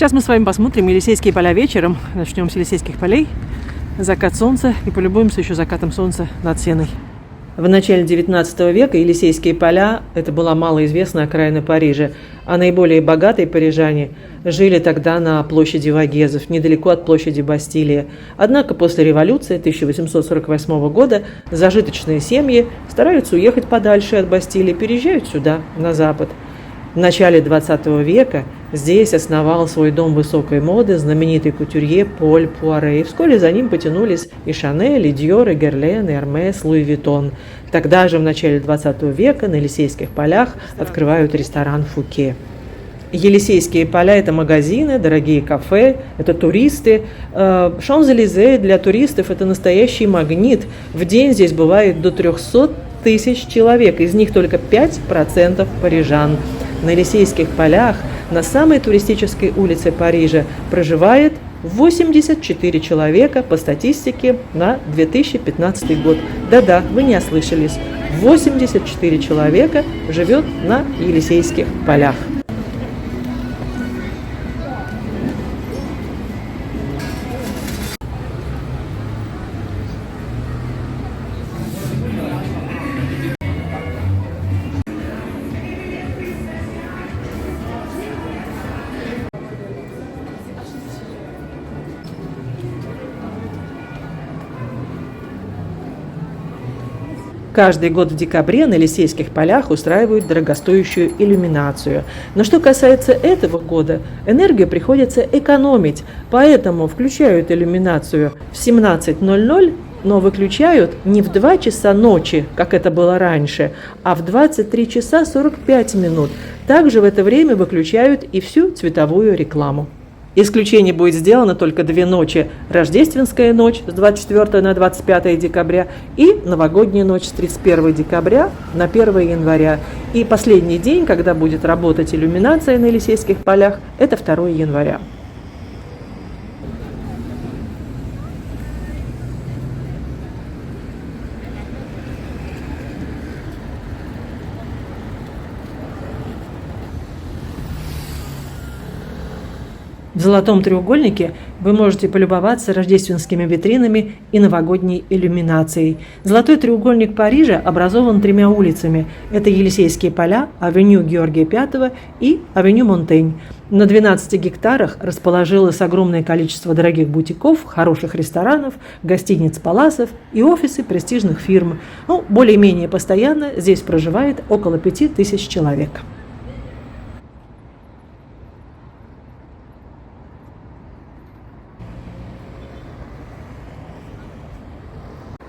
Сейчас мы с вами посмотрим Елисейские поля вечером. Начнем с Елисейских полей. Закат солнца и полюбуемся еще закатом солнца над Сеной. В начале XIX века Елисейские поля – это была малоизвестная окраина Парижа, а наиболее богатые парижане жили тогда на площади Вагезов, недалеко от площади Бастилии. Однако после революции 1848 года зажиточные семьи стараются уехать подальше от Бастилии, переезжают сюда, на запад. В начале XX века здесь основал свой дом высокой моды знаменитый кутюрье Поль Пуаре, и вскоре за ним потянулись и Шанель, и Диор, и Герлен, и Эрмес, Луи Виттон. Тогда же, в начале XX века, на Елисейских полях открывают ресторан Фуке. Елисейские поля – это магазины, дорогие кафе, это туристы. Шанзелизе для туристов – это настоящий магнит. В день здесь бывает до 300 тысяч человек, из них только 5% парижан. На Елисейских полях, на самой туристической улице Парижа, проживает 84 человека по статистике на 2015 год. Да-да, вы не ослышались. 84 человека живет на Елисейских полях. Каждый год в декабре на Елисейских полях устраивают дорогостоящую иллюминацию. Но что касается этого года, энергию приходится экономить, поэтому включают иллюминацию в 17:00, но выключают не в 2 часа ночи, как это было раньше, а в 23 часа 45 минут. Также в это время выключают и всю цветовую рекламу. Исключение будет сделано только 2 ночи: Рождественская ночь с 24 на 25 декабря и Новогодняя ночь с 31 декабря на 1 января. И последний день, когда будет работать иллюминация на Елисейских полях, это 2 января. В Золотом треугольнике вы можете полюбоваться рождественскими витринами и новогодней иллюминацией. Золотой треугольник Парижа образован 3 улицами. Это Елисейские поля, авеню Георгия V и авеню Монтень. На 12 гектарах расположилось огромное количество дорогих бутиков, хороших ресторанов, гостиниц, паласов и офисы престижных фирм. Более-менее постоянно здесь проживает около 5000 человек.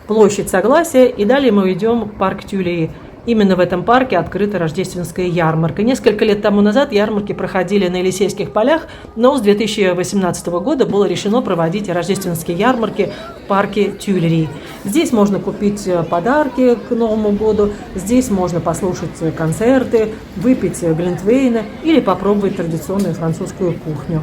Площадь Согласия, и далее мы идем в парк Тюильри. Именно в этом парке открыта рождественская ярмарка. Несколько лет тому назад ярмарки проходили на Елисейских полях, но с 2018 года было решено проводить рождественские ярмарки в парке Тюильри. Здесь можно купить подарки к Новому году, здесь можно послушать концерты, выпить глинтвейна или попробовать традиционную французскую кухню.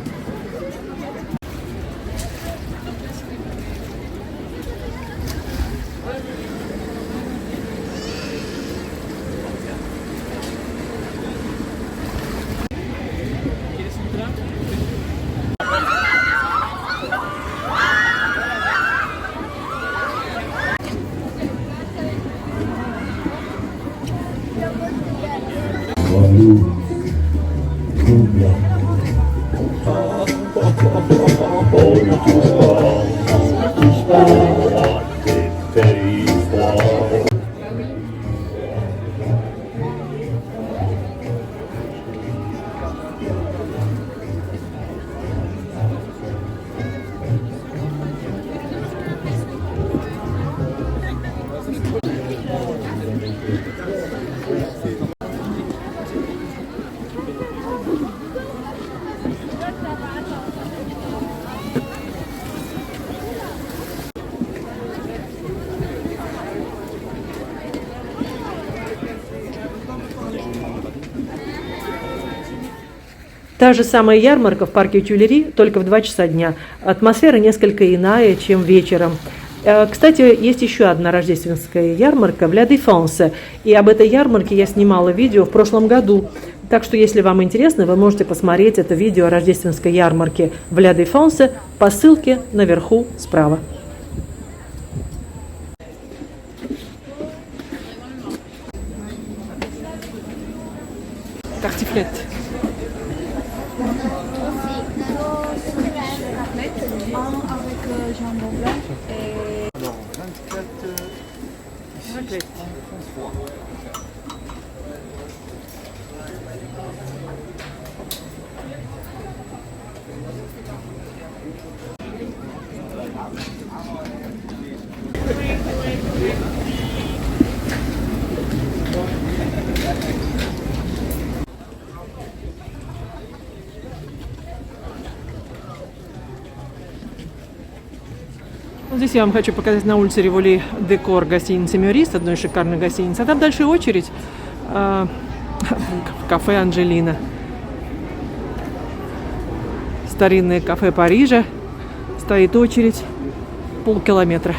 Та же самая ярмарка в парке Тюильри, только в 2 часа дня. Атмосфера несколько иная, чем вечером. Кстати, есть еще одна рождественская ярмарка в Ля Дефенсе. И об этой ярмарке я снимала видео в прошлом году. Так что, если вам интересно, вы можете посмотреть это видео о рождественской ярмарке в Ля Défense по ссылке наверху справа. Tartiflette. Avec jambon blanc et... Alors, 24 ici, Raclette. François. Здесь я вам хочу показать на улице Риволи декор гостиницы «Мюрист», одной из шикарных гостиниц. А там дальше очередь в кафе «Анжелина». Старинное кафе Парижа. Стоит очередь полкилометра.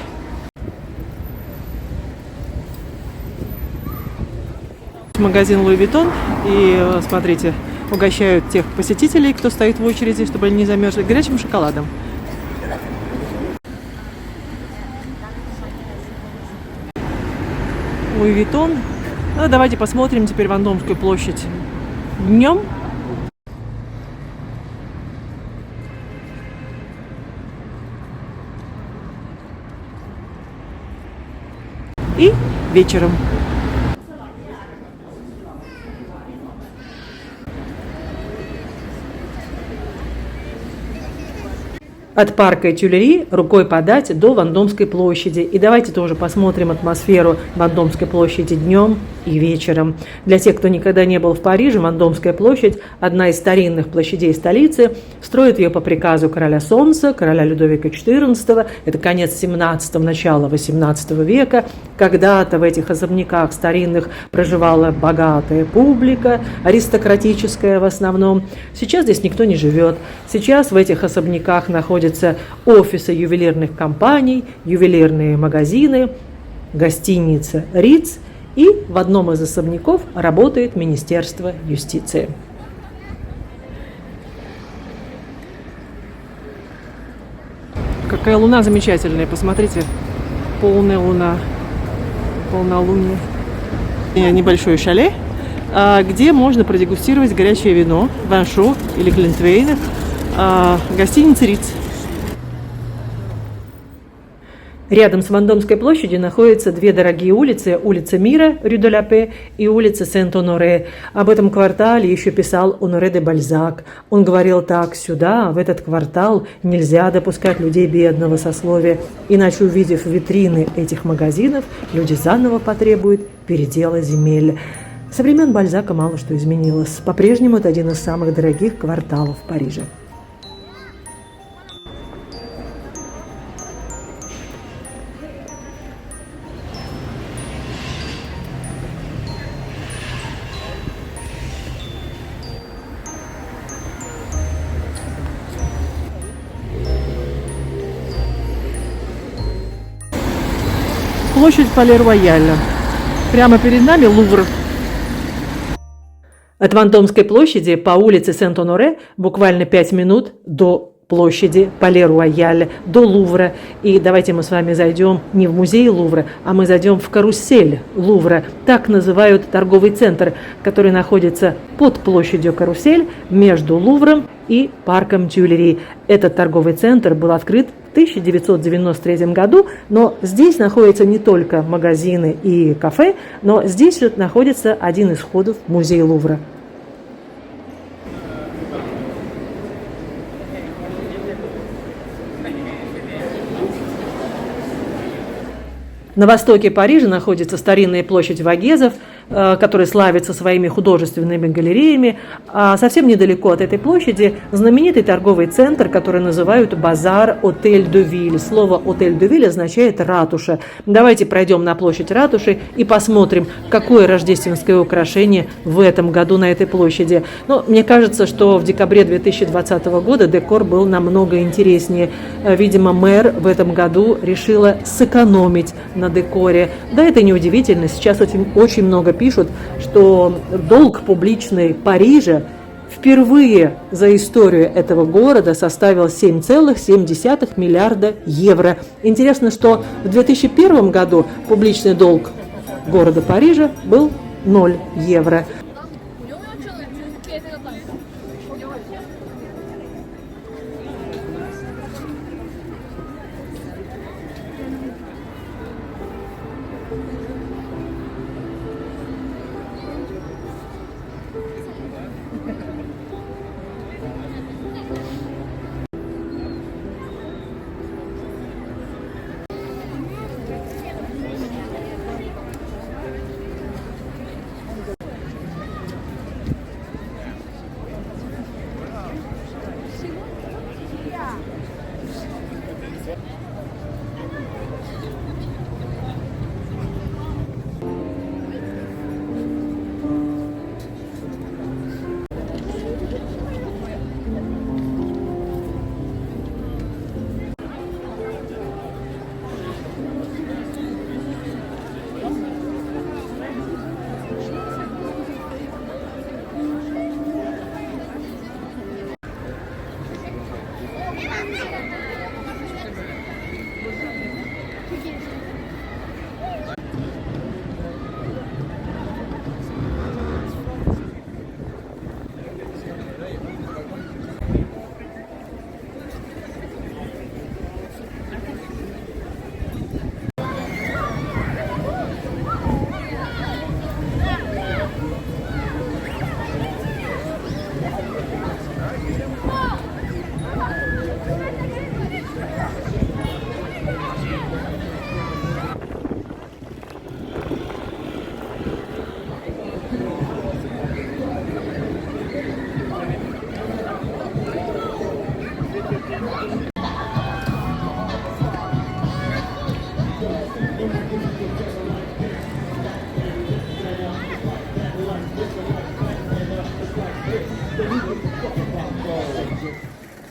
Магазин Луи Виттон. И смотрите, угощают тех посетителей, кто стоит в очереди, чтобы они не замерзли, горячим шоколадом. Луи Виттон. Ну, давайте посмотрим теперь Вандомскую площадь днем. И вечером. От парка Тюильри рукой подать до Вандомской площади. И давайте тоже посмотрим атмосферу Вандомской площади днем и вечером. Для тех, кто никогда не был в Париже, Вандомская площадь – одна из старинных площадей столицы. Строят ее по приказу короля Солнца, короля Людовика XIV. Это конец 17-го, начало 18 века. Когда-то в этих особняках старинных проживала богатая публика, аристократическая в основном. Сейчас здесь никто не живет. Сейчас в этих особняках находятся офисы ювелирных компаний, ювелирные магазины, гостиница «Риц», и в одном из особняков работает Министерство юстиции. Какая луна замечательная, посмотрите, полная луна, полнолуние. Небольшое шале, где можно продегустировать горячее вино, ваншо или глинтвейн, гостиница «Риц». Рядом с Вандомской площадью находятся две дорогие улицы. Улица Мира, Рю де ла Пе, и улица Сент-Оноре. Об этом квартале еще писал Оноре де Бальзак. Он говорил так: сюда, в этот квартал, нельзя допускать людей бедного сословия, иначе, увидев витрины этих магазинов, люди заново потребуют передела земель. Со времен Бальзака мало что изменилось. По-прежнему это один из самых дорогих кварталов Парижа. Площадь Пале-Рояля. Прямо перед нами Лувр. От Вандомской площади по улице Сент-Оноре буквально 5 минут до площади Пале-Рояль, до Лувра. И давайте мы с вами зайдем не в музей Лувра, а мы зайдем в карусель Лувра. Так называют торговый центр, который находится под площадью Карусель между Лувром и парком Тюильри. Этот торговый центр был открыт в 1993 году, но здесь находятся не только магазины и кафе, но здесь находится один из входов в музей Лувра. На востоке Парижа находится старинная площадь Вагезов, которая славится своими художественными галереями. А совсем недалеко от этой площади знаменитый торговый центр, который называют базар Отель-де-Виль. Слово Отель-де-Виль означает ратуша. Давайте пройдем на площадь ратуши и посмотрим, какое рождественское украшение в этом году на этой площади. Но мне кажется, что в декабре 2020 года декор был намного интереснее. Видимо, мэр в этом году решила сэкономить на декоре. Да, это неудивительно. Сейчас очень много пишут, что долг публичный Парижа впервые за историю этого города составил 7,7 миллиарда евро. Интересно, что в 2001 году публичный долг города Парижа был 0 евро.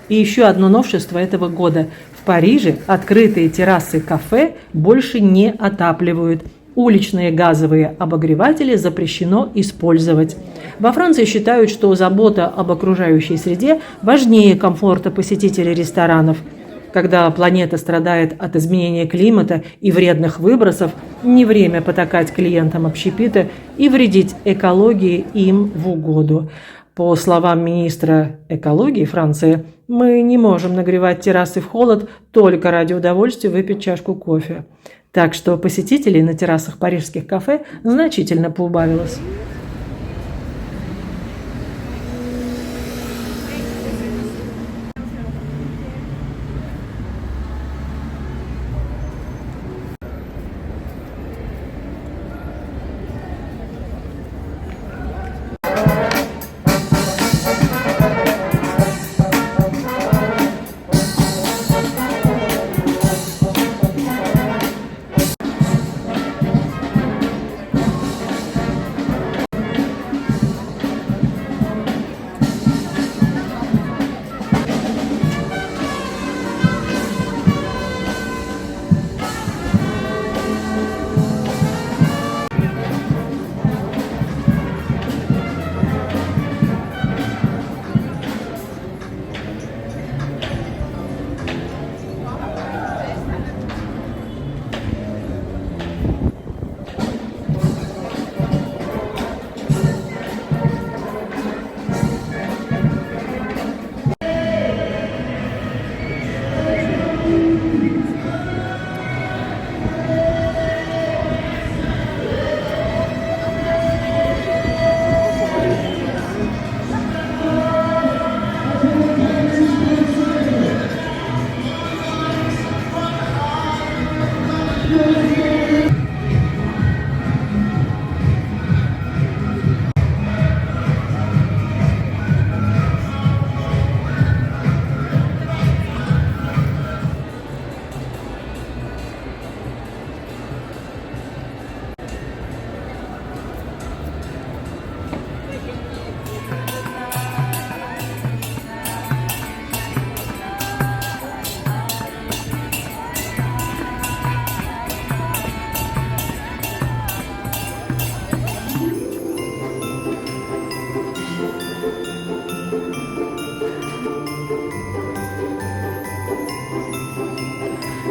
И еще одно новшество этого года. В Париже открытые террасы кафе больше не отапливают. Уличные газовые обогреватели запрещено использовать. Во Франции считают, что забота об окружающей среде важнее комфорта посетителей ресторанов. Когда планета страдает от изменения климата и вредных выбросов, не время потакать клиентам общепита и вредить экологии им в угоду. По словам министра экологии Франции, мы не можем нагревать террасы в холод только ради удовольствия выпить чашку кофе. Так что посетителей на террасах парижских кафе значительно поубавилось.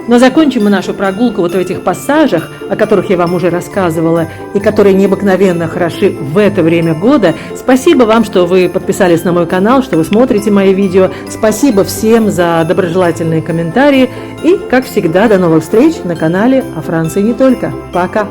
Но закончим мы нашу прогулку вот в этих пассажах, о которых я вам уже рассказывала, и которые необыкновенно хороши в это время года. Спасибо вам, что вы подписались на мой канал, что вы смотрите мои видео. Спасибо всем за доброжелательные комментарии. И, как всегда, до новых встреч на канале о Франции не только. Пока!